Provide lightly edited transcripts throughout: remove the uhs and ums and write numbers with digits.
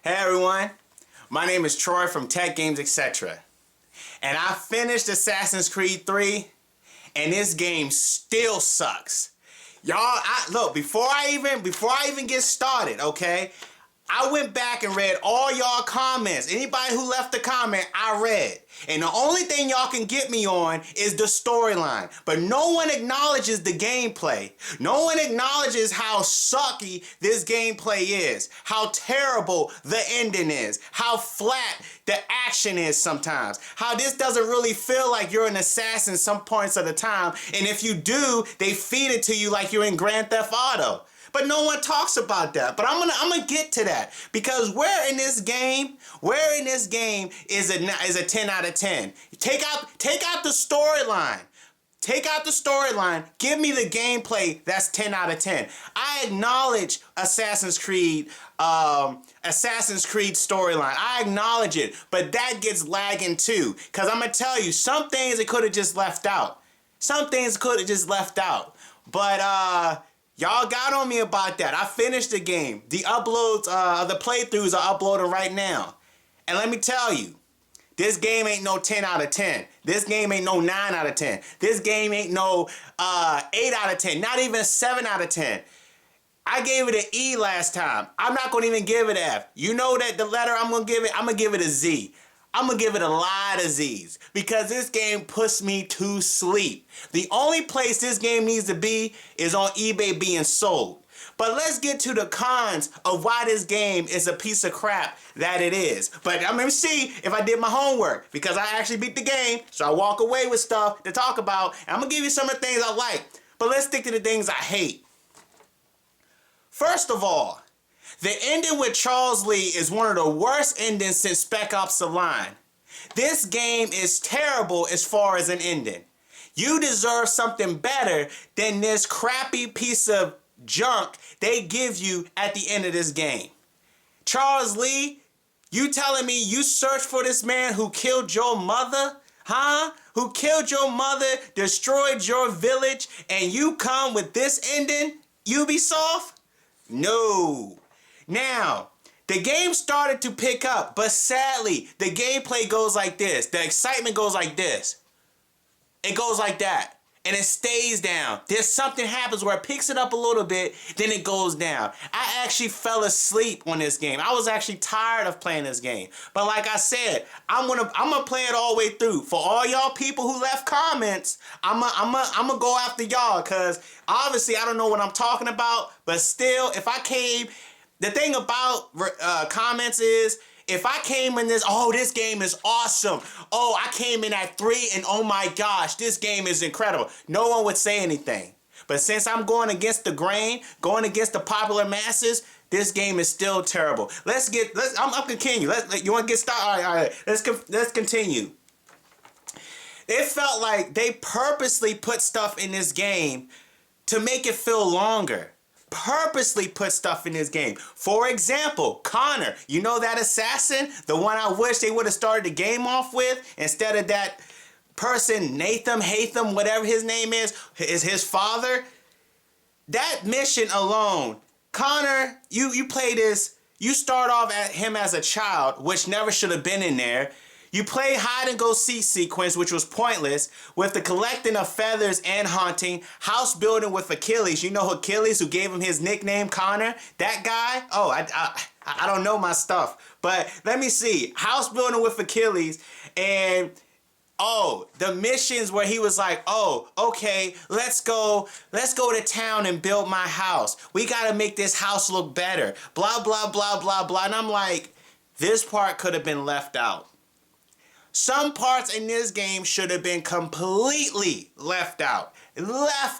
Hey everyone, my name is Troy from Tech Games Etc. And I finished Assassin's Creed 3 and this game still sucks. Y'all, look, before I even get started, okay? I went back and read all y'all comments. Anybody who left a comment, I read. And the only thing y'all can get me on is the storyline. But no one acknowledges the gameplay. No one acknowledges how sucky this gameplay is. How terrible the ending is. How flat the action is sometimes. How this doesn't really feel like you're an assassin some points of the time. And if you do, they feed it to you like you're in Grand Theft Auto. But no one talks about that. But I'm gonna get to that because where in this game is a 10 out of 10. Take out the storyline. Take out the storyline. Give me the gameplay that's 10 out of 10. I acknowledge Assassin's Creed storyline. I acknowledge it, but that gets lagging too. Cause I'm gonna tell you, some things it could have just left out. But y'all got on me about that. I finished the game. The uploads, the playthroughs are uploading right now. And let me tell you, this game ain't no 10 out of 10. This game ain't no 9 out of 10. This game ain't no 8 out of 10. Not even a 7 out of 10. I gave it an E last time. I'm not going to even give it an F. You know that the letter I'm going to give it a Z. I'm going to give it a lot of Z's because this game puts me to sleep. The only place this game needs to be is on eBay being sold. But let's get to the cons of why this game is a piece of crap that it is. But I'm going to see if I did my homework because I actually beat the game, so I walk away with stuff to talk about. And I'm going to give you some of the things I like, but let's stick to the things I hate. First of all, the ending with Charles Lee is one of the worst endings since Spec Ops: The Line. This game is terrible as far as an ending. You deserve something better than this crappy piece of junk they give you at the end of this game. Charles Lee, you telling me you searched for this man who killed your mother? Huh? Who killed your mother, destroyed your village, and you come with this ending, Ubisoft? No. Now, the game started to pick up, but sadly, the gameplay goes like this. The excitement goes like this. It goes like that. And it stays down. There's something happens where it picks it up a little bit, then it goes down. I actually fell asleep on this game. I was actually tired of playing this game. But like I said, I'm gonna play it all the way through. For all y'all people who left comments, I'm gonna go after y'all, because obviously I don't know what I'm talking about, but still, if I came... The thing about comments is, if I came in this, oh, this game is awesome. Oh, I came in at 3 and oh my gosh, this game is incredible. No one would say anything. But since I'm going against the grain, going against the popular masses, this game is still terrible. I'm continue. You want to get started? All right. Let's continue. It felt like they purposely put stuff in this game to make it feel longer. Purposely put stuff in this game. For example, Connor, you know that assassin? The one I wish they would have started the game off with instead of that person, Nathan, Hatham, whatever his name is his father. That mission alone, Connor, you play this, you start off at him as a child, which never should have been in there. You play hide and go seek sequence, which was pointless, with the collecting of feathers and hunting, house building with Achilles. You know Achilles, who gave him his nickname, Connor? That guy? Oh, I don't know my stuff. But let me see. House building with Achilles, and oh, the missions where he was like, oh, okay, let's go to town and build my house. We gotta make this house look better. Blah, blah, blah, blah, blah. And I'm like, this part could have been left out. Some parts in this game should have been completely left out. Let's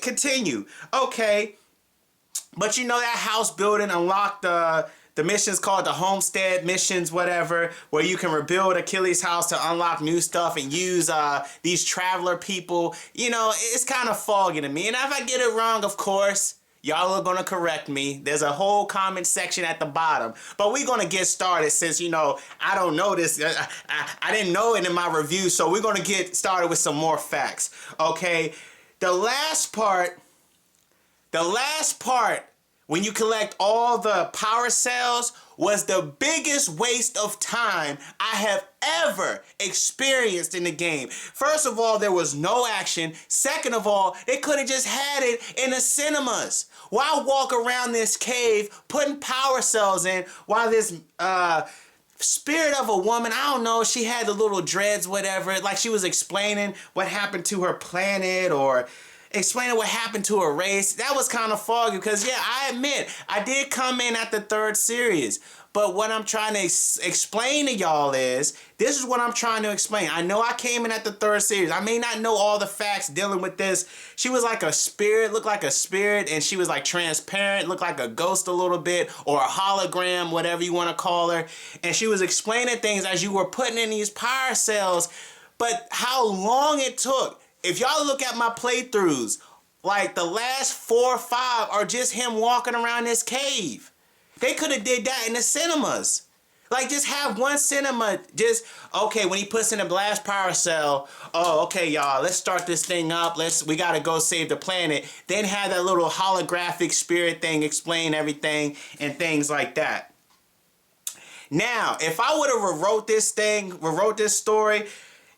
continue. Okay. But you know that house building unlocked the missions called the homestead missions, whatever, where you can rebuild Achilles' house to unlock new stuff and use these traveler people. You know, it's kind of foggy to me. And if I get it wrong, of course, y'all are going to correct me. There's a whole comment section at the bottom. But we're going to get started since, you know, I don't know this. I didn't know it in my review. So we're going to get started with some more facts. Okay. The last part when you collect all the power cells was the biggest waste of time I have ever experienced in the game. First of all, there was no action. Second of all, they could have just had it in the cinemas. Why walk around this cave putting power cells in while this spirit of a woman, I don't know, she had the little dreads, whatever, like she was explaining what happened to her planet or explaining what happened to her race. That was kind of foggy because, yeah, I admit, I did come in at the third series. But what I'm trying to explain to y'all is, this is what I'm trying to explain. I know I came in at the third series. I may not know all the facts dealing with this. She was like a spirit, looked like a spirit, and she was like transparent, looked like a ghost a little bit, or a hologram, whatever you want to call her. And she was explaining things as you were putting in these power cells. But how long it took. If y'all look at my playthroughs, like the last 4 or 5 are just him walking around this cave. They could have did that in the cinemas. Like, just have one cinema, just, okay, when he puts in a blast power cell, oh, okay, y'all, let's start this thing up. We got to go save the planet. Then have that little holographic spirit thing explain everything and things like that. Now, if I would have rewrote this story,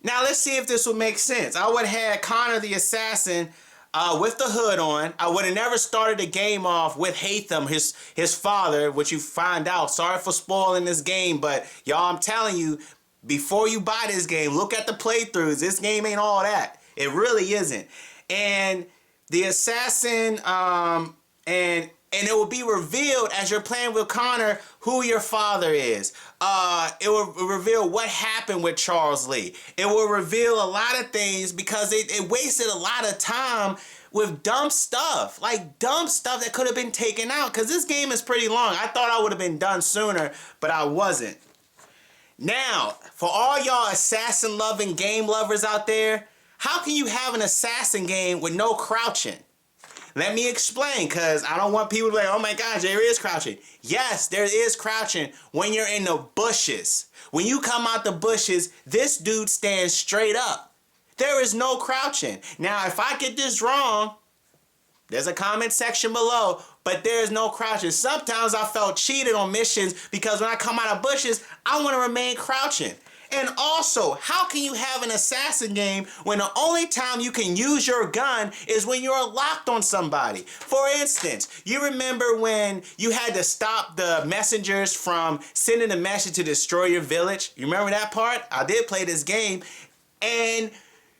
now let's see if this would make sense. I would have had Connor the assassin with the hood on. I would have never started the game off with Hatham, his father, which you find out. Sorry for spoiling this game, but y'all, I'm telling you, before you buy this game, look at the playthroughs. This game ain't all that. It really isn't. And the assassin, and it will be revealed as you're playing with Connor who your father is. It will reveal what happened with Charles Lee. It will reveal a lot of things because it wasted a lot of time with dumb stuff. Like dumb stuff that could have been taken out because this game is pretty long. I thought I would have been done sooner, but I wasn't. Now, for all y'all assassin-loving game lovers out there, how can you have an assassin game with no crouching? Let me explain, because I don't want people to be like, oh my gosh, there is crouching. Yes, there is crouching when you're in the bushes. When you come out the bushes, this dude stands straight up. There is no crouching. Now, if I get this wrong, there's a comment section below, but there is no crouching. Sometimes I felt cheated on missions because when I come out of bushes, I want to remain crouching. And also, how can you have an assassin game when the only time you can use your gun is when you're locked on somebody? For instance, you remember when you had to stop the messengers from sending a message to destroy your village? You remember that part? I did play this game. And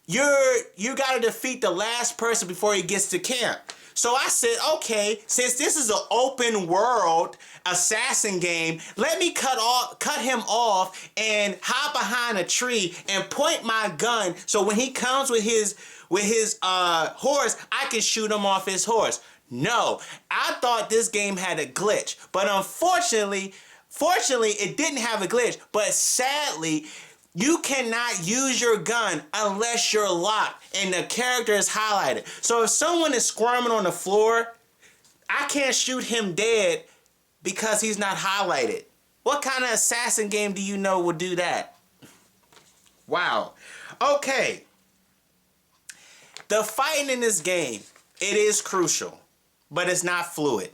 you got to defeat the last person before he gets to camp. So I said, okay, since this is an open world assassin game, let me cut him off and hide behind a tree and point my gun so when he comes with his horse, I can shoot him off his horse. No, I thought this game had a glitch, but fortunately, it didn't have a glitch, but sadly, you cannot use your gun unless you're locked and the character is highlighted. So if someone is squirming on the floor, I can't shoot him dead because he's not highlighted. What kind of assassin game do you know will do that? Wow. Okay. The fighting in this game, it is crucial, but it's not fluid.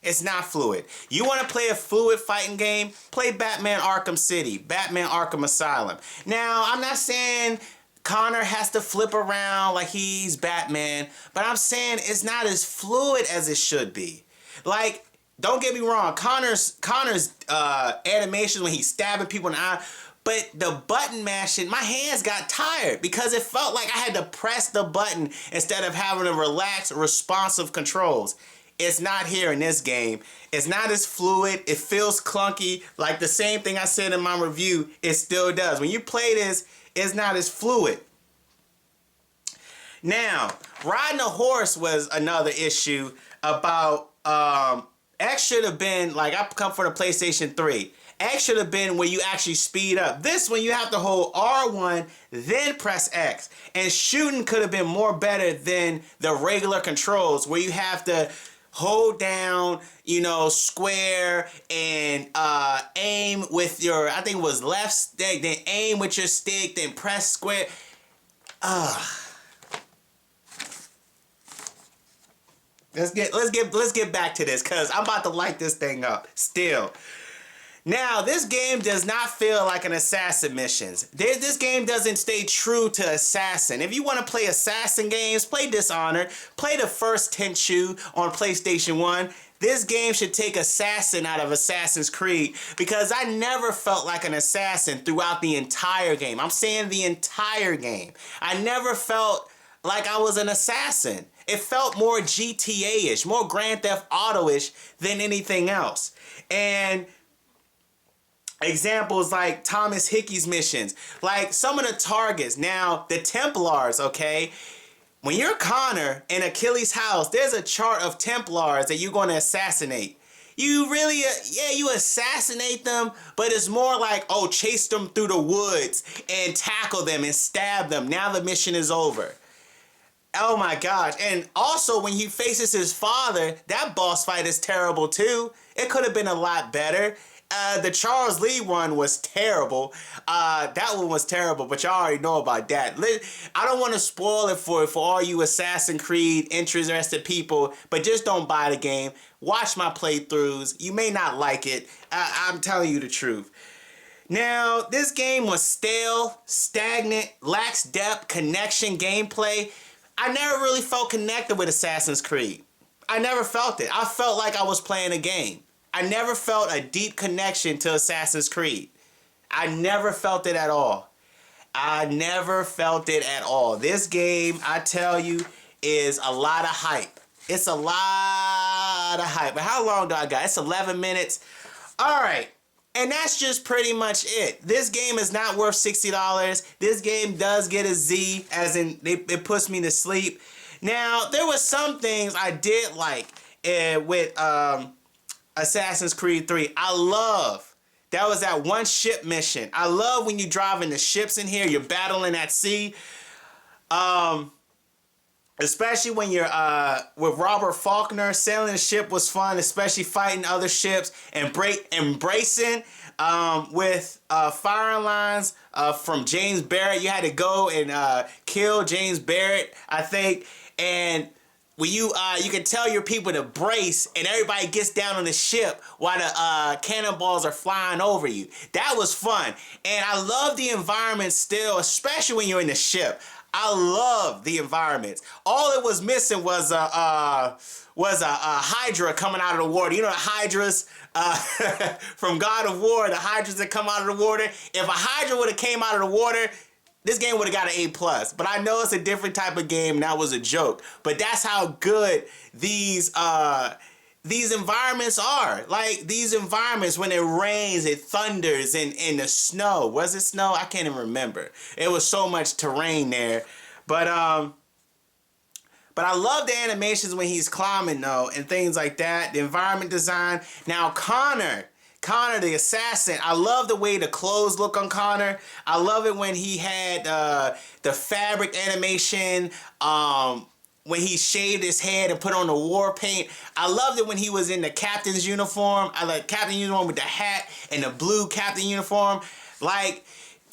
It's not fluid. You want to play a fluid fighting game? Play Batman Arkham City, Batman Arkham Asylum. Now, I'm not saying Connor has to flip around like he's Batman, but I'm saying it's not as fluid as it should be. Like, don't get me wrong, Connor's animation when he's stabbing people in the eye, but the button mashing, my hands got tired because it felt like I had to press the button instead of having to relax, responsive controls. It's not here in this game. It's not as fluid. It feels clunky. Like the same thing I said in my review, it still does. When you play this, it's not as fluid. Now, riding a horse was another issue about, X should have been, like I come for the PlayStation 3. X should have been where you actually speed up. This one, you have to hold R1, then press X. And shooting could have been more better than the regular controls where you have to hold down, square and aim with your, I think it was left stick, then aim with your stick, then press square. let's get back to this, cause I'm about to light this thing up still. Now, this game does not feel like an assassin missions. This game doesn't stay true to assassin. If you want to play assassin games, play Dishonored, play the first Tenchu on PlayStation 1. This game should take assassin out of Assassin's Creed, because I never felt like an assassin throughout the entire game. I'm saying the entire game. I never felt like I was an assassin. It felt more GTA-ish, more Grand Theft Auto-ish than anything else. And examples like Thomas Hickey's missions, like some of the targets. Now, the Templars, okay? When you're Connor in Achilles' house, there's a chart of Templars that you're going to assassinate. You really, you assassinate them, but it's more like, oh, chase them through the woods and tackle them and stab them. Now the mission is over. Oh my gosh. And also when he faces his father, that boss fight is terrible too. It could have been a lot better. The Charles Lee one was terrible. That one was terrible, but y'all already know about that. I don't want to spoil it for all you Assassin's Creed interested people, but just don't buy the game. Watch my playthroughs. You may not like it. I'm telling you the truth. Now, this game was stale, stagnant, lacks depth, connection, gameplay. I never really felt connected with Assassin's Creed. I never felt it. I felt like I was playing a game. I never felt a deep connection to Assassin's Creed. I never felt it at all. I never felt it at all. This game, I tell you, is a lot of hype. It's a lot of hype. But how long do I got? It's 11 minutes. All right. And that's just pretty much it. This game is not worth $60. This game does get a Z, as in it puts me to sleep. Now, there were some things I did like with Assassin's Creed 3. That was that one ship mission. I love when you're driving the ships in here, you're battling at sea. Especially when you're with Robert Faulkner, sailing the ship was fun, especially fighting other ships and embracing with firing lines from James Barrett. You had to go and kill James Barrett, I think, and when you can tell your people to brace, and everybody gets down on the ship while the cannonballs are flying over you. That was fun, and I love the environment still, especially when you're in the ship. I love the environments. All it was missing was a Hydra coming out of the water. You know the Hydras from God of War, the Hydras that come out of the water. If a Hydra would have came out of the water, this game would have got an A+. But I know it's a different type of game, and that was a joke. But that's how good these environments are. Like, these environments, when it rains, it thunders, and the snow. Was it snow? I can't even remember. It was so much terrain there. But I love the animations when he's climbing, though, and things like that. The environment design. Now, Connor, the assassin, I love the way the clothes look on Connor. I love it when he had the fabric animation, when he shaved his head and put on the war paint. I loved it when he was in the captain's uniform. I like captain uniform with the hat and the blue captain uniform. Like,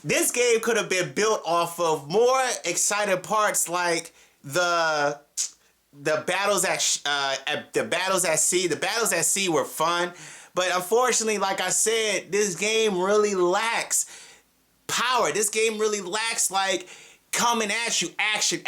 this game could have been built off of more exciting parts, like the battles at sea. The battles at sea were fun. But unfortunately, like I said, this game really lacks power. This game really lacks, like, coming at you, action,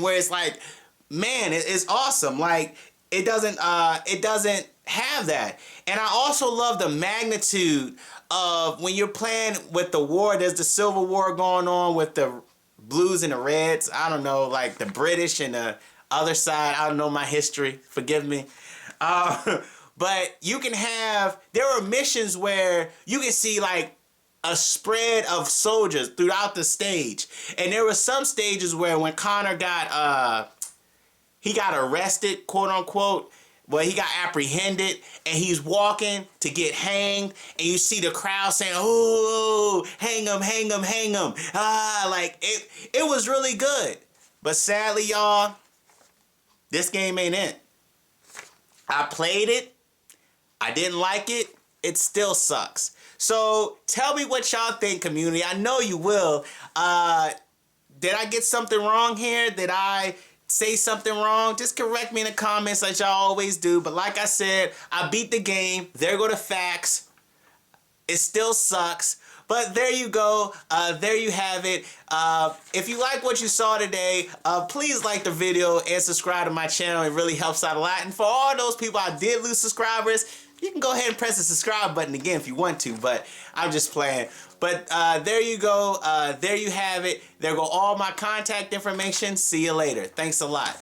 where it's like, man, it's awesome. Like, it doesn't have that. And I also love the magnitude of when you're playing with the war. There's the Civil War going on with the blues and the reds. I don't know, like the British and the other side. I don't know my history. Forgive me. But you can there are missions where you can see, like, a spread of soldiers throughout the stage. And there were some stages where when Connor got arrested, quote unquote, well, he got apprehended, and he's walking to get hanged, and you see the crowd saying, "Oh, hang him, hang him, hang him." Like, it was really good. But sadly, y'all, this game ain't it. I played it. I didn't like it. It still sucks. So tell me what y'all think, community. I know you will. Did I get something wrong here? Did I say something wrong, just correct me in the comments like y'all always do. But like I said, I beat the game. There go the facts. It still sucks. But there you go. There you have it. If you like what you saw today, please like the video and subscribe to my channel. It really helps out a lot. And for all those people I did lose subscribers, you can go ahead and press the subscribe button again if you want to, but I'm just playing. But there you go. There you have it. There go all my contact information. See you later. Thanks a lot.